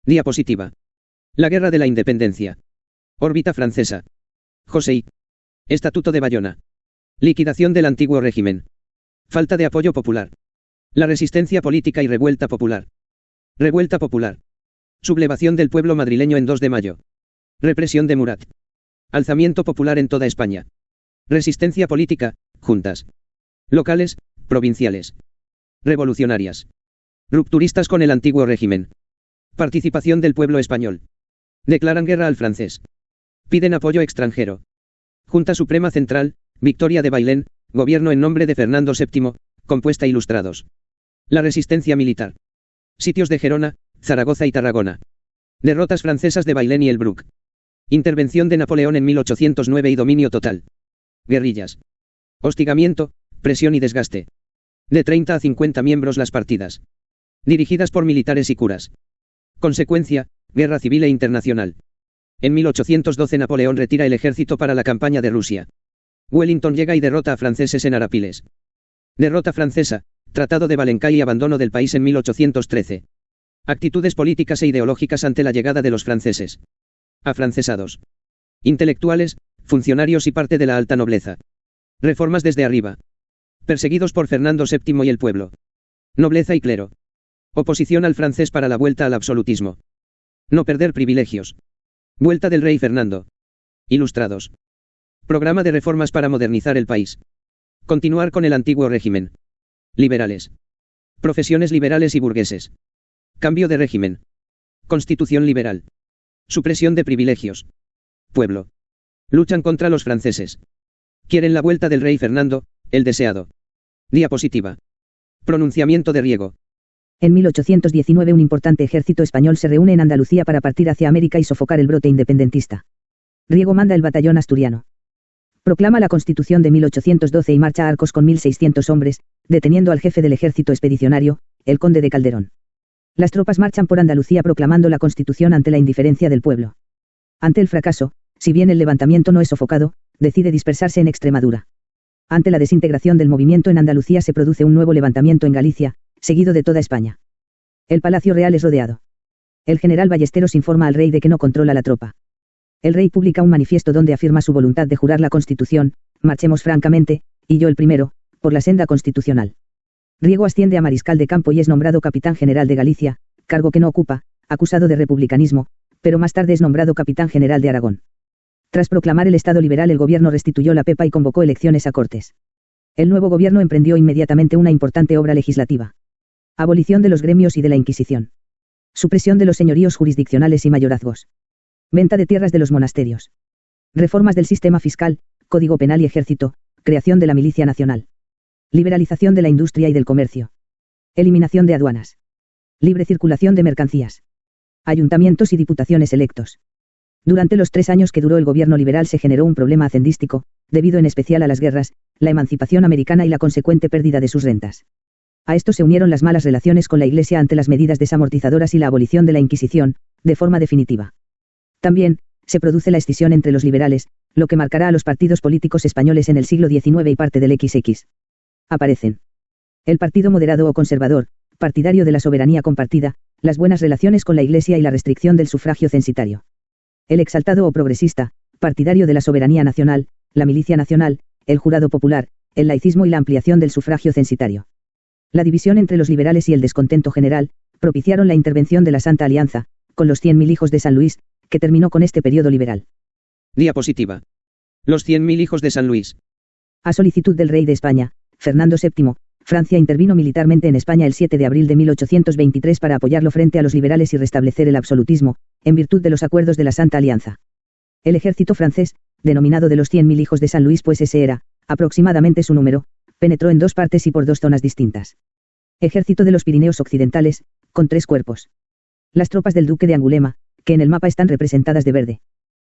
Diapositiva. La Guerra de la Independencia. Órbita francesa. José. Estatuto de Bayona. Liquidación del antiguo régimen. Falta de apoyo popular. La resistencia política y revuelta popular. Revuelta popular. Sublevación del pueblo madrileño en 2 de mayo. Represión de Murat. Alzamiento popular en toda España. Resistencia política, juntas. Locales, provinciales. Revolucionarias. Rupturistas con el antiguo régimen. Participación del pueblo español. Declaran guerra al francés. Piden apoyo extranjero. Junta Suprema Central, Victoria de Bailén, gobierno en nombre de Fernando VII, compuesta ilustrados. La resistencia militar. Sitios de Gerona, Zaragoza y Tarragona. Derrotas francesas de Bailén y el Bruc. Intervención de Napoleón en 1809 y dominio total. Guerrillas. Hostigamiento, presión y desgaste. De 30 a 50 miembros las partidas. Dirigidas por militares y curas. Consecuencia, guerra civil e internacional. En 1812 Napoleón retira el ejército para la campaña de Rusia. Wellington llega y derrota a franceses en Arapiles. Derrota francesa, Tratado de Valencay y abandono del país en 1813. Actitudes políticas e ideológicas ante la llegada de los franceses. Afrancesados. Intelectuales, funcionarios y parte de la alta nobleza. Reformas desde arriba. Perseguidos por Fernando VII y el pueblo. Nobleza y clero. Oposición al francés para la vuelta al absolutismo. No perder privilegios. Vuelta del rey Fernando. Ilustrados. Programa de reformas para modernizar el país. Continuar con el antiguo régimen. Liberales. Profesiones liberales y burgueses. Cambio de régimen. Constitución liberal. Supresión de privilegios. Pueblo. Luchan contra los franceses. Quieren la vuelta del rey Fernando, el deseado. Diapositiva. Pronunciamiento de Riego. En 1819 un importante ejército español se reúne en Andalucía para partir hacia América y sofocar el brote independentista. Riego manda el batallón asturiano. Proclama la Constitución de 1812 y marcha a Arcos con 1.600 hombres, deteniendo al jefe del ejército expedicionario, el conde de Calderón. Las tropas marchan por Andalucía proclamando la Constitución ante la indiferencia del pueblo. Ante el fracaso, si bien el levantamiento no es sofocado, decide dispersarse en Extremadura. Ante la desintegración del movimiento en Andalucía se produce un nuevo levantamiento en Galicia, seguido de toda España. El Palacio Real es rodeado. El general Ballesteros informa al rey de que no controla la tropa. El rey publica un manifiesto donde afirma su voluntad de jurar la Constitución, marchemos francamente, y yo el primero, por la senda constitucional. Riego asciende a mariscal de campo y es nombrado capitán general de Galicia, cargo que no ocupa, acusado de republicanismo, pero más tarde es nombrado capitán general de Aragón. Tras proclamar el Estado liberal el gobierno restituyó la pepa y convocó elecciones a Cortes. El nuevo gobierno emprendió inmediatamente una importante obra legislativa. Abolición de los gremios y de la Inquisición. Supresión de los señoríos jurisdiccionales y mayorazgos. Venta de tierras de los monasterios. Reformas del sistema fiscal, código penal y ejército, creación de la milicia nacional. Liberalización de la industria y del comercio. Eliminación de aduanas. Libre circulación de mercancías. Ayuntamientos y diputaciones electos. Durante los 3 años que duró el gobierno liberal se generó un problema hacendístico, debido en especial a las guerras, la emancipación americana y la consecuente pérdida de sus rentas. A esto se unieron las malas relaciones con la Iglesia ante las medidas desamortizadoras y la abolición de la Inquisición, de forma definitiva. También, se produce la escisión entre los liberales, lo que marcará a los partidos políticos españoles en el siglo XIX y parte del XX. Aparecen. El partido moderado o conservador, partidario de la soberanía compartida, las buenas relaciones con la Iglesia y la restricción del sufragio censitario. El exaltado o progresista, partidario de la soberanía nacional, la milicia nacional, el jurado popular, el laicismo y la ampliación del sufragio censitario. La división entre los liberales y el descontento general, propiciaron la intervención de la Santa Alianza, con los 100.000 hijos de San Luis, que terminó con este periodo liberal. Diapositiva. Los 100.000 hijos de San Luis. A solicitud del rey de España, Fernando VII, Francia intervino militarmente en España el 7 de abril de 1823 para apoyarlo frente a los liberales y restablecer el absolutismo, en virtud de los acuerdos de la Santa Alianza. El ejército francés, denominado de los 100.000 hijos de San Luis pues ese era, aproximadamente su número, penetró en 2 partes y por 2 zonas distintas. Ejército de los Pirineos Occidentales, con 3 cuerpos. Las tropas del duque de Angulema, que en el mapa están representadas de verde.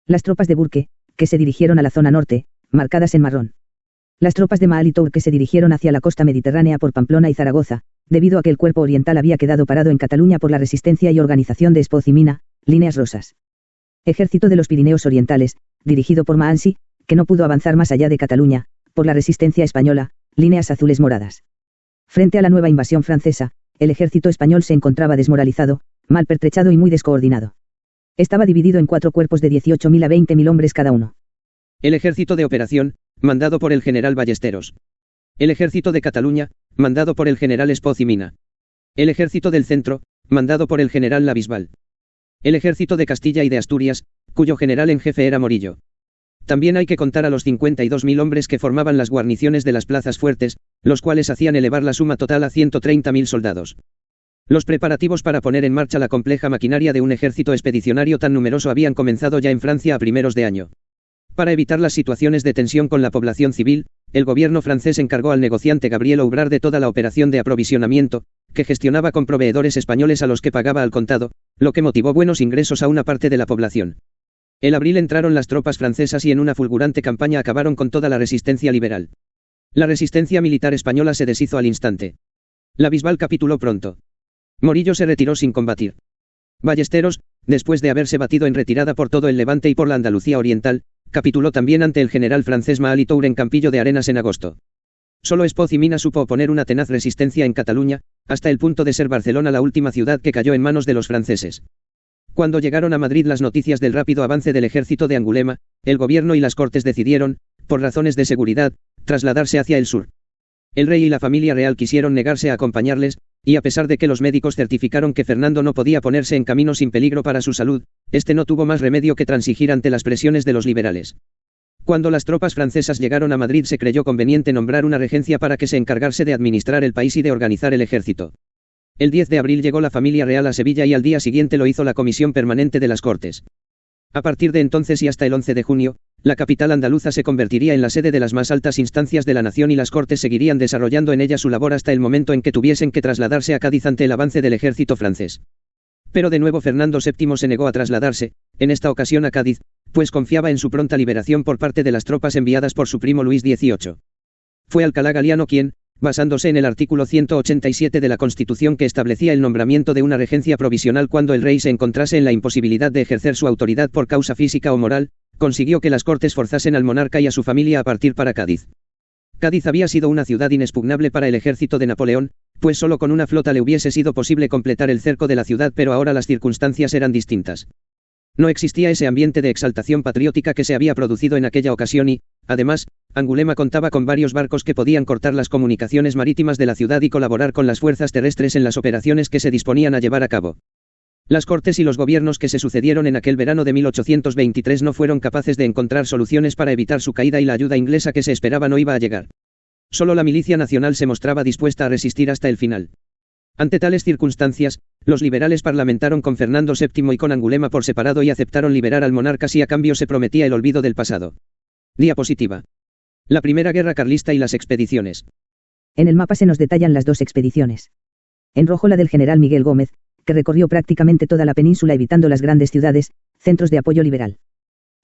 Las tropas de Burke, que se dirigieron a la zona norte, marcadas en marrón. Las tropas de Maal y Tour que se dirigieron hacia la costa mediterránea por Pamplona y Zaragoza, debido a que el cuerpo oriental había quedado parado en Cataluña por la resistencia y organización de Espoz y Mina, líneas rosas. Ejército de los Pirineos Orientales, dirigido por Maansi, que no pudo avanzar más allá de Cataluña, por la resistencia española, líneas azules moradas. Frente a la nueva invasión francesa, el ejército español se encontraba desmoralizado, mal pertrechado y muy descoordinado. Estaba dividido en 4 cuerpos de 18.000 a 20.000 hombres cada uno. El ejército de operación, mandado por el general Ballesteros. El ejército de Cataluña, mandado por el general Espoz y Mina. El ejército del centro, mandado por el general Lavisbal. El ejército de Castilla y de Asturias, cuyo general en jefe era Morillo. También hay que contar a los 52.000 hombres que formaban las guarniciones de las plazas fuertes, los cuales hacían elevar la suma total a 130.000 soldados. Los preparativos para poner en marcha la compleja maquinaria de un ejército expedicionario tan numeroso habían comenzado ya en Francia a primeros de año. Para evitar las situaciones de tensión con la población civil, el gobierno francés encargó al negociante Gabriel Oubrar de toda la operación de aprovisionamiento, que gestionaba con proveedores españoles a los que pagaba al contado, lo que motivó buenos ingresos a una parte de la población. En abril entraron las tropas francesas y en una fulgurante campaña acabaron con toda la resistencia liberal. La resistencia militar española se deshizo al instante. Lavisbal capituló pronto. Morillo se retiró sin combatir. Ballesteros, después de haberse batido en retirada por todo el Levante y por la Andalucía oriental, capituló también ante el general francés Maali Tour en Campillo de Arenas en agosto. Solo Espoz y Mina supo oponer una tenaz resistencia en Cataluña, hasta el punto de ser Barcelona la última ciudad que cayó en manos de los franceses. Cuando llegaron a Madrid las noticias del rápido avance del ejército de Angulema, el gobierno y las cortes decidieron, por razones de seguridad, trasladarse hacia el sur. El rey y la familia real quisieron negarse a acompañarles, y a pesar de que los médicos certificaron que Fernando no podía ponerse en camino sin peligro para su salud, este no tuvo más remedio que transigir ante las presiones de los liberales. Cuando las tropas francesas llegaron a Madrid se creyó conveniente nombrar una regencia para que se encargase de administrar el país y de organizar el ejército. El 10 de abril llegó la familia real a Sevilla y al día siguiente lo hizo la Comisión Permanente de las Cortes. A partir de entonces y hasta el 11 de junio, la capital andaluza se convertiría en la sede de las más altas instancias de la nación y las Cortes seguirían desarrollando en ella su labor hasta el momento en que tuviesen que trasladarse a Cádiz ante el avance del ejército francés. Pero de nuevo Fernando VII se negó a trasladarse, en esta ocasión a Cádiz, pues confiaba en su pronta liberación por parte de las tropas enviadas por su primo Luis XVIII. Fue Alcalá Galiano quien, basándose en el artículo 187 de la Constitución que establecía el nombramiento de una regencia provisional cuando el rey se encontrase en la imposibilidad de ejercer su autoridad por causa física o moral, consiguió que las Cortes forzasen al monarca y a su familia a partir para Cádiz. Cádiz había sido una ciudad inexpugnable para el ejército de Napoleón, pues solo con una flota le hubiese sido posible completar el cerco de la ciudad, pero ahora las circunstancias eran distintas. No existía ese ambiente de exaltación patriótica que se había producido en aquella ocasión y, además, Angulema contaba con varios barcos que podían cortar las comunicaciones marítimas de la ciudad y colaborar con las fuerzas terrestres en las operaciones que se disponían a llevar a cabo. Las Cortes y los gobiernos que se sucedieron en aquel verano de 1823 no fueron capaces de encontrar soluciones para evitar su caída y la ayuda inglesa que se esperaba no iba a llegar. Solo la milicia nacional se mostraba dispuesta a resistir hasta el final. Ante tales circunstancias, los liberales parlamentaron con Fernando VII y con Angulema por separado y aceptaron liberar al monarca si a cambio se prometía el olvido del pasado. Diapositiva. La Primera Guerra Carlista y las expediciones. En el mapa se nos detallan las 2 expediciones. En rojo la del general Miguel Gómez, que recorrió prácticamente toda la península evitando las grandes ciudades, centros de apoyo liberal.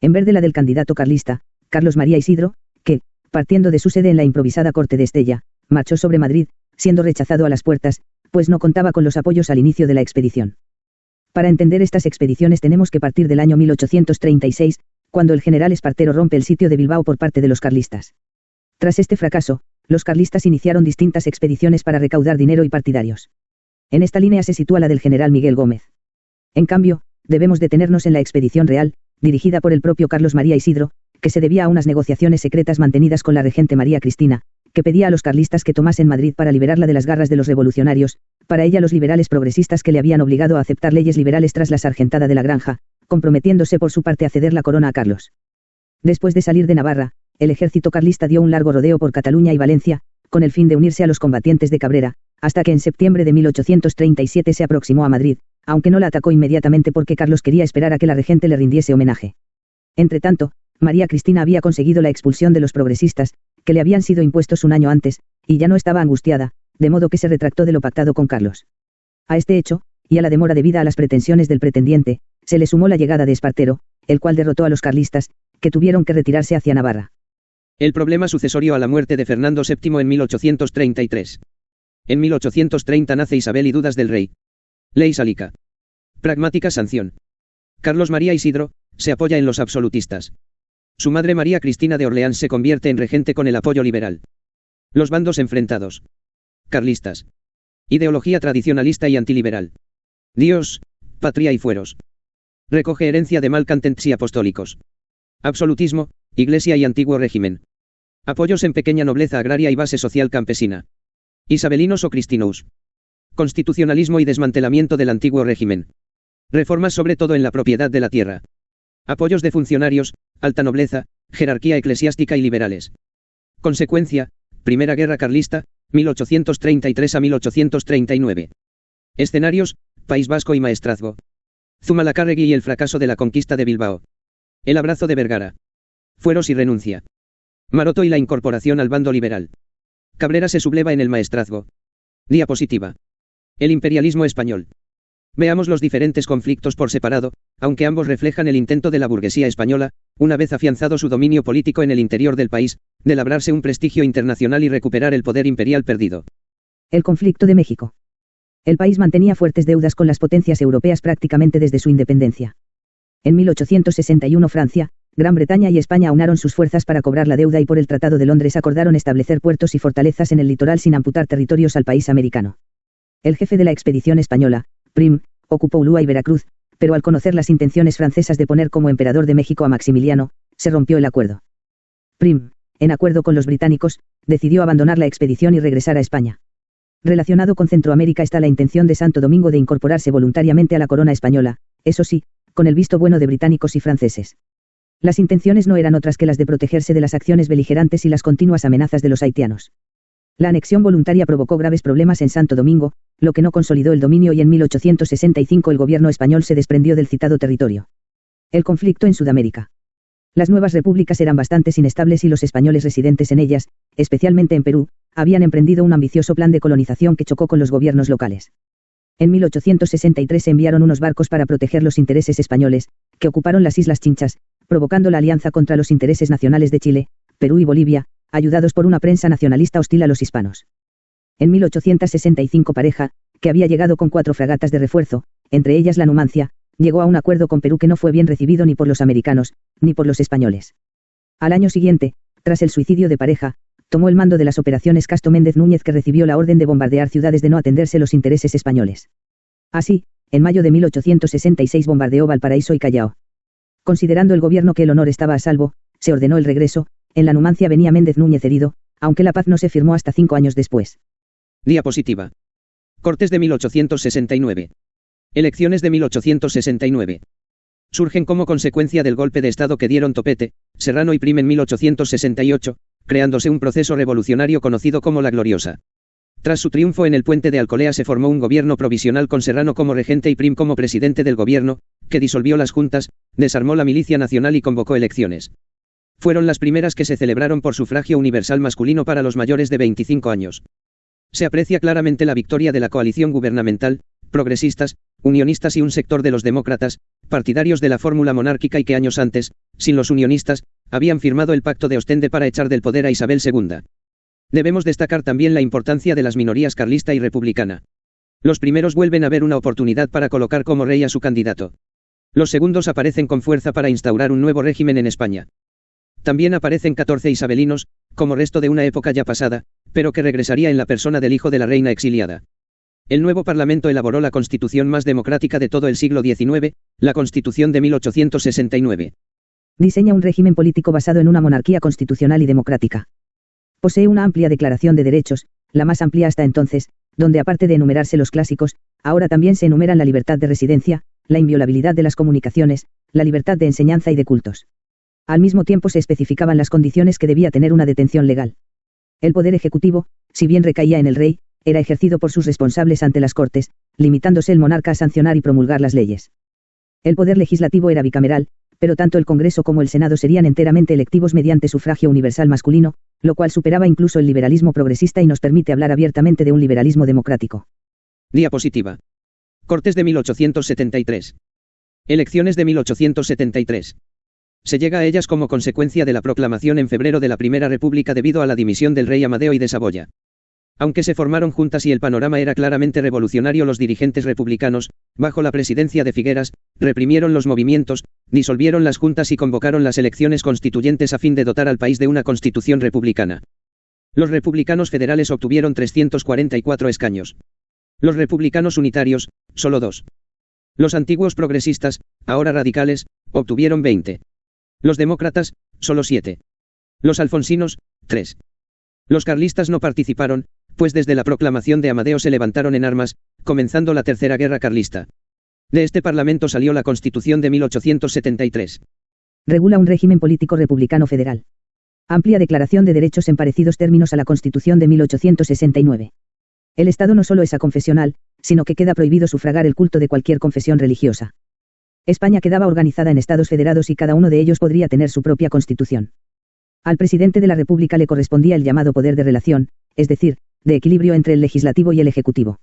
En verde la del candidato carlista, Carlos María Isidro, que, partiendo de su sede en la improvisada corte de Estella, marchó sobre Madrid, siendo rechazado a las puertas, pues no contaba con los apoyos al inicio de la expedición. Para entender estas expediciones tenemos que partir del año 1836, cuando el general Espartero rompe el sitio de Bilbao por parte de los carlistas. Tras este fracaso, los carlistas iniciaron distintas expediciones para recaudar dinero y partidarios. En esta línea se sitúa la del general Miguel Gómez. En cambio, debemos detenernos en la expedición real, dirigida por el propio Carlos María Isidro, que se debía a unas negociaciones secretas mantenidas con la regente María Cristina, que pedía a los carlistas que tomasen Madrid para liberarla de las garras de los revolucionarios, para ella los liberales progresistas que le habían obligado a aceptar leyes liberales tras la sargentada de la Granja, comprometiéndose por su parte a ceder la corona a Carlos. Después de salir de Navarra, el ejército carlista dio un largo rodeo por Cataluña y Valencia, con el fin de unirse a los combatientes de Cabrera, hasta que en septiembre de 1837 se aproximó a Madrid, aunque no la atacó inmediatamente porque Carlos quería esperar a que la regente le rindiese homenaje. Entretanto, María Cristina había conseguido la expulsión de los progresistas, que le habían sido impuestos un año antes, y ya no estaba angustiada, de modo que se retractó de lo pactado con Carlos. A este hecho, y a la demora debida a las pretensiones del pretendiente, se le sumó la llegada de Espartero, el cual derrotó a los carlistas, que tuvieron que retirarse hacia Navarra. El problema sucesorio a la muerte de Fernando VII en 1833. En 1830 nace Isabel y dudas del rey. Ley Salica. Pragmática sanción. Carlos María Isidro, se apoya en los absolutistas. Su madre María Cristina de Orleans se convierte en regente con el apoyo liberal. Los bandos enfrentados. Carlistas. Ideología tradicionalista y antiliberal. Dios, patria y fueros. Recoge herencia de malcontents y apostólicos. Absolutismo, iglesia y antiguo régimen. Apoyos en pequeña nobleza agraria y base social campesina. Isabelinos o cristinos. Constitucionalismo y desmantelamiento del antiguo régimen. Reformas sobre todo en la propiedad de la tierra. Apoyos de funcionarios, alta nobleza, jerarquía eclesiástica y liberales. Consecuencia, Primera Guerra Carlista, 1833 a 1839. Escenarios, País Vasco y Maestrazgo. Zumalacárregui y el fracaso de la conquista de Bilbao. El abrazo de Vergara. Fueros y renuncia. Maroto y la incorporación al bando liberal. Cabrera se subleva en el Maestrazgo. Diapositiva. El imperialismo español. Veamos los diferentes conflictos por separado, aunque ambos reflejan el intento de la burguesía española, una vez afianzado su dominio político en el interior del país, de labrarse un prestigio internacional y recuperar el poder imperial perdido. El conflicto de México. El país mantenía fuertes deudas con las potencias europeas prácticamente desde su independencia. En 1861 Francia, Gran Bretaña y España aunaron sus fuerzas para cobrar la deuda y por el Tratado de Londres acordaron establecer puertos y fortalezas en el litoral sin amputar territorios al país americano. El jefe de la expedición española, Prim, ocupó Ulúa y Veracruz, pero al conocer las intenciones francesas de poner como emperador de México a Maximiliano, se rompió el acuerdo. Prim, en acuerdo con los británicos, decidió abandonar la expedición y regresar a España. Relacionado con Centroamérica está la intención de Santo Domingo de incorporarse voluntariamente a la corona española, eso sí, con el visto bueno de británicos y franceses. Las intenciones no eran otras que las de protegerse de las acciones beligerantes y las continuas amenazas de los haitianos. La anexión voluntaria provocó graves problemas en Santo Domingo, lo que no consolidó el dominio y en 1865 el gobierno español se desprendió del citado territorio. El conflicto en Sudamérica. Las nuevas repúblicas eran bastante inestables y los españoles residentes en ellas, especialmente en Perú, habían emprendido un ambicioso plan de colonización que chocó con los gobiernos locales. En 1863 se enviaron unos barcos para proteger los intereses españoles, que ocuparon las Islas Chinchas, provocando la alianza contra los intereses nacionales de Chile, Perú y Bolivia, ayudados por una prensa nacionalista hostil a los hispanos. En 1865 Pareja, que había llegado con 4 fragatas de refuerzo, entre ellas la Numancia, llegó a un acuerdo con Perú que no fue bien recibido ni por los americanos, ni por los españoles. Al año siguiente, tras el suicidio de Pareja, tomó el mando de las operaciones Casto Méndez Núñez, que recibió la orden de bombardear ciudades de no atenderse los intereses españoles. Así, en mayo de 1866 bombardeó Valparaíso y Callao. Considerando el gobierno que el honor estaba a salvo, se ordenó el regreso. En la Numancia venía Méndez Núñez herido, aunque la paz no se firmó hasta 5 años después. Diapositiva. Cortes de 1869. Elecciones de 1869. Surgen como consecuencia del golpe de Estado que dieron Topete, Serrano y Prim en 1868, creándose un proceso revolucionario conocido como la Gloriosa. Tras su triunfo en el puente de Alcolea se formó un gobierno provisional con Serrano como regente y Prim como presidente del gobierno, que disolvió las juntas, desarmó la milicia nacional y convocó elecciones. Fueron las primeras que se celebraron por sufragio universal masculino para los mayores de 25 años. Se aprecia claramente la victoria de la coalición gubernamental, progresistas, unionistas y un sector de los demócratas, partidarios de la fórmula monárquica y que años antes, sin los unionistas, habían firmado el Pacto de Ostende para echar del poder a Isabel II. Debemos destacar también la importancia de las minorías carlista y republicana. Los primeros vuelven a ver una oportunidad para colocar como rey a su candidato. Los segundos aparecen con fuerza para instaurar un nuevo régimen en España. También aparecen 14 isabelinos, como resto de una época ya pasada, pero que regresaría en la persona del hijo de la reina exiliada. El nuevo Parlamento elaboró la constitución más democrática de todo el siglo XIX, la Constitución de 1869. Diseña un régimen político basado en una monarquía constitucional y democrática. Posee una amplia declaración de derechos, la más amplia hasta entonces, donde aparte de enumerarse los clásicos, ahora también se enumeran la libertad de residencia, la inviolabilidad de las comunicaciones, la libertad de enseñanza y de cultos. Al mismo tiempo se especificaban las condiciones que debía tener una detención legal. El poder ejecutivo, si bien recaía en el rey, era ejercido por sus responsables ante las Cortes, limitándose el monarca a sancionar y promulgar las leyes. El poder legislativo era bicameral, pero tanto el Congreso como el Senado serían enteramente electivos mediante sufragio universal masculino, lo cual superaba incluso el liberalismo progresista y nos permite hablar abiertamente de un liberalismo democrático. Diapositiva. Cortes de 1873. Elecciones de 1873. Se llega a ellas como consecuencia de la proclamación en febrero de la Primera República debido a la dimisión del rey Amadeo I de Saboya. Aunque se formaron juntas y el panorama era claramente revolucionario, los dirigentes republicanos, bajo la presidencia de Figueras, reprimieron los movimientos, disolvieron las juntas y convocaron las elecciones constituyentes a fin de dotar al país de una constitución republicana. Los republicanos federales obtuvieron 344 escaños. Los republicanos unitarios, solo 2. Los antiguos progresistas, ahora radicales, obtuvieron 20. Los demócratas, solo 7. Los alfonsinos, 3. Los carlistas no participaron, pues desde la proclamación de Amadeo se levantaron en armas, comenzando la Tercera Guerra Carlista. De este parlamento salió la Constitución de 1873. Regula un régimen político republicano federal. Amplia declaración de derechos en parecidos términos a la Constitución de 1869. El Estado no solo es aconfesional, sino que queda prohibido sufragar el culto de cualquier confesión religiosa. España quedaba organizada en estados federados y cada uno de ellos podría tener su propia constitución. Al presidente de la República le correspondía el llamado poder de relación, es decir, de equilibrio entre el legislativo y el ejecutivo.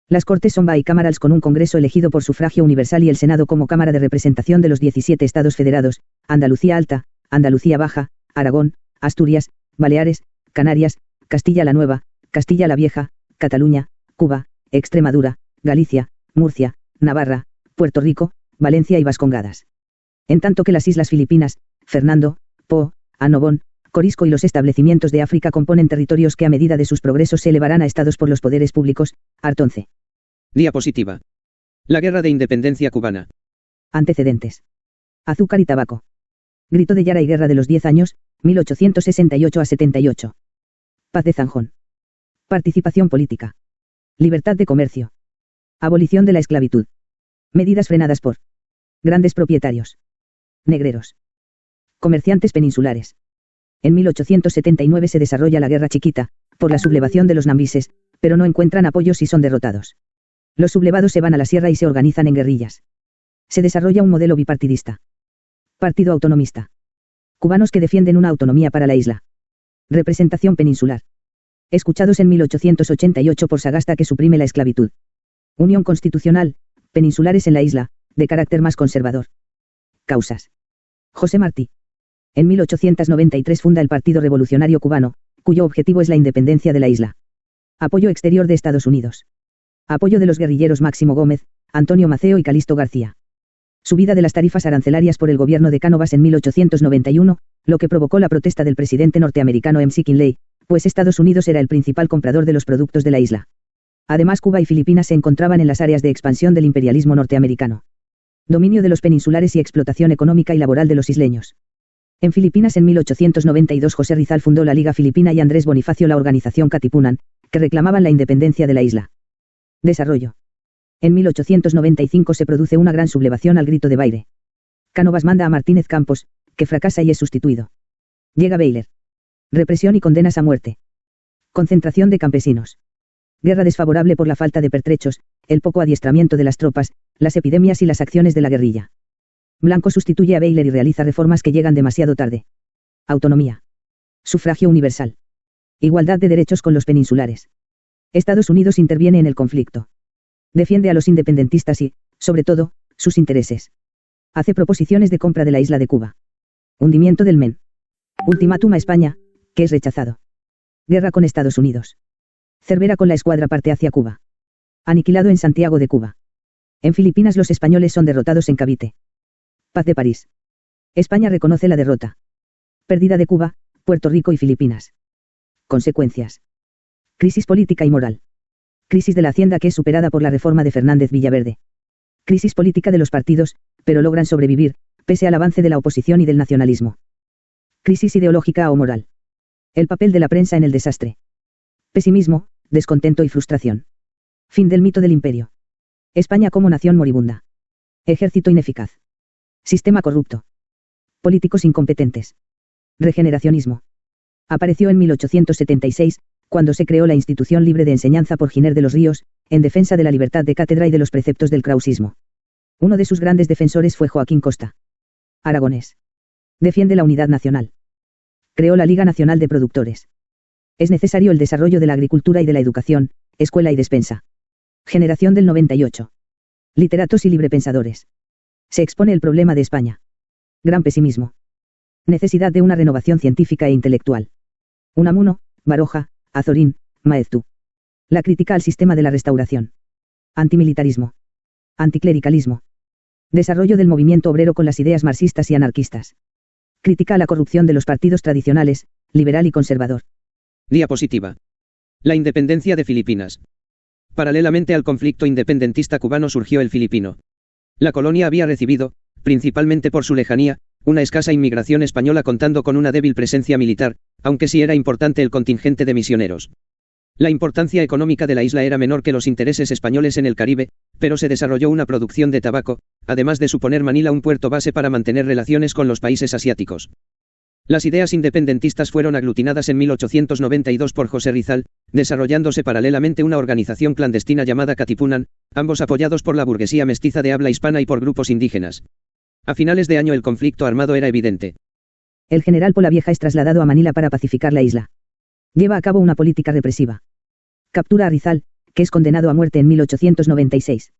Las Cortes son bicamérales con un Congreso elegido por sufragio universal y el Senado como Cámara de Representación de los 17 estados federados, Andalucía Alta, Andalucía Baja, Aragón, Asturias, Baleares, Canarias, Castilla la Nueva, Castilla la Vieja, Cataluña, Cuba, Extremadura, Galicia, Murcia, Navarra, Puerto Rico, Valencia y Vascongadas. En tanto que las islas Filipinas, Fernando, Po, Annobón, Corisco y los establecimientos de África componen territorios que a medida de sus progresos se elevarán a estados por los poderes públicos. Art. 11. Diapositiva. La Guerra de Independencia Cubana. Antecedentes. Azúcar y tabaco. Grito de Yara y Guerra de los 10 años, 1868 a 78. Paz de Zanjón. Participación política. Libertad de comercio. Abolición de la esclavitud. Medidas frenadas por grandes propietarios. Negreros. Comerciantes peninsulares. En 1879 se desarrolla la Guerra Chiquita, por la sublevación de los nambises, pero no encuentran apoyos y son derrotados. Los sublevados se van a la sierra y se organizan en guerrillas. Se desarrolla un modelo bipartidista. Partido autonomista. Cubanos que defienden una autonomía para la isla. Representación peninsular. Escuchados en 1888 por Sagasta que suprime la esclavitud. Unión constitucional, peninsulares en la isla, de carácter más conservador. Causas. José Martí. En 1893 funda el Partido Revolucionario Cubano, cuyo objetivo es la independencia de la isla. Apoyo exterior de Estados Unidos. Apoyo de los guerrilleros Máximo Gómez, Antonio Maceo y Calixto García. Subida de las tarifas arancelarias por el gobierno de Cánovas en 1891, lo que provocó la protesta del presidente norteamericano McKinley, pues Estados Unidos era el principal comprador de los productos de la isla. Además, Cuba y Filipinas se encontraban en las áreas de expansión del imperialismo norteamericano. Dominio de los peninsulares y explotación económica y laboral de los isleños. En Filipinas en 1892 José Rizal fundó la Liga Filipina y Andrés Bonifacio la organización Katipunan, que reclamaban la independencia de la isla. Desarrollo. En 1895 se produce una gran sublevación al grito de Baire. Cánovas manda a Martínez Campos, que fracasa y es sustituido. Llega Baylor. Represión y condenas a muerte. Concentración de campesinos. Guerra desfavorable por la falta de pertrechos, el poco adiestramiento de las tropas, las epidemias y las acciones de la guerrilla. Blanco sustituye a Baylor y realiza reformas que llegan demasiado tarde. Autonomía. Sufragio universal. Igualdad de derechos con los peninsulares. Estados Unidos interviene en el conflicto. Defiende a los independentistas y, sobre todo, sus intereses. Hace proposiciones de compra de la isla de Cuba. Hundimiento del MEN. Ultimátum a España, que es rechazado. Guerra con Estados Unidos. Cervera con la escuadra parte hacia Cuba. Aniquilado en Santiago de Cuba. En Filipinas los españoles son derrotados en Cavite. Paz de París. España reconoce la derrota. Pérdida de Cuba, Puerto Rico y Filipinas. Consecuencias. Crisis política y moral. Crisis de la Hacienda que es superada por la reforma de Fernández Villaverde. Crisis política de los partidos, pero logran sobrevivir, pese al avance de la oposición y del nacionalismo. Crisis ideológica o moral. El papel de la prensa en el desastre. Pesimismo, descontento y frustración. Fin del mito del imperio. España como nación moribunda. Ejército ineficaz. Sistema corrupto. Políticos incompetentes. Regeneracionismo. Apareció en 1876, cuando se creó la Institución Libre de Enseñanza por Giner de los Ríos, en defensa de la libertad de cátedra y de los preceptos del krausismo. Uno de sus grandes defensores fue Joaquín Costa. Aragonés. Defiende la unidad nacional. Creó la Liga Nacional de Productores. Es necesario el desarrollo de la agricultura y de la educación, escuela y despensa. Generación del 98. Literatos y librepensadores. Se expone el problema de España. Gran pesimismo. Necesidad de una renovación científica e intelectual. Unamuno, Baroja, Azorín, Maeztu. La crítica al sistema de la Restauración. Antimilitarismo. Anticlericalismo. Desarrollo del movimiento obrero con las ideas marxistas y anarquistas. Crítica a la corrupción de los partidos tradicionales, liberal y conservador. Diapositiva. La independencia de Filipinas. Paralelamente al conflicto independentista cubano surgió el filipino. La colonia había recibido, principalmente por su lejanía, una escasa inmigración española contando con una débil presencia militar, aunque sí era importante el contingente de misioneros. La importancia económica de la isla era menor que los intereses españoles en el Caribe, pero se desarrolló una producción de tabaco, además de suponer Manila un puerto base para mantener relaciones con los países asiáticos. Las ideas independentistas fueron aglutinadas en 1892 por José Rizal, desarrollándose paralelamente una organización clandestina llamada Katipunan, ambos apoyados por la burguesía mestiza de habla hispana y por grupos indígenas. A finales de año el conflicto armado era evidente. El general Polavieja es trasladado a Manila para pacificar la isla. Lleva a cabo una política represiva. Captura a Rizal, que es condenado a muerte en 1896.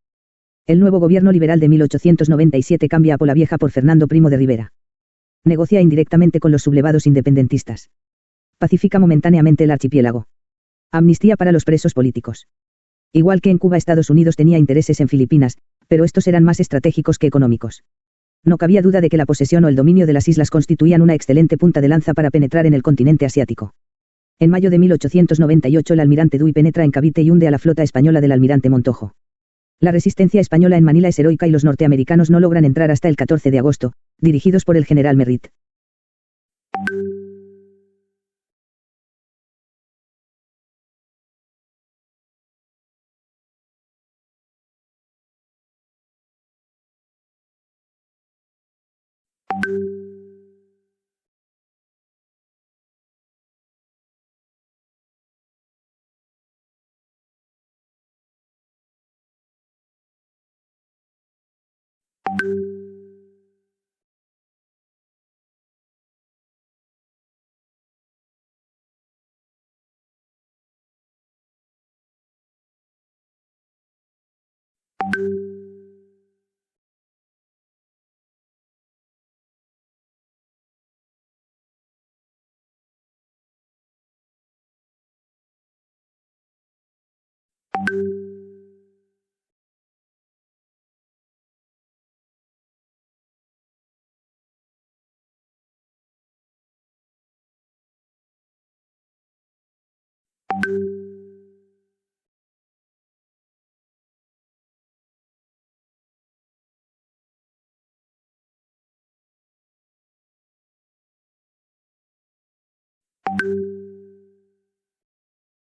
El nuevo gobierno liberal de 1897 cambia a Polavieja por Fernando Primo de Rivera. Negocia indirectamente con los sublevados independentistas. Pacifica momentáneamente el archipiélago. Amnistía para los presos políticos. Igual que en Cuba, Estados Unidos tenía intereses en Filipinas, pero estos eran más estratégicos que económicos. No cabía duda de que la posesión o el dominio de las islas constituían una excelente punta de lanza para penetrar en el continente asiático. En mayo de 1898 el almirante Dewey penetra en Cavite y hunde a la flota española del almirante Montojo. La resistencia española en Manila es heroica y los norteamericanos no logran entrar hasta el 14 de agosto, dirigidos por el general Merritt.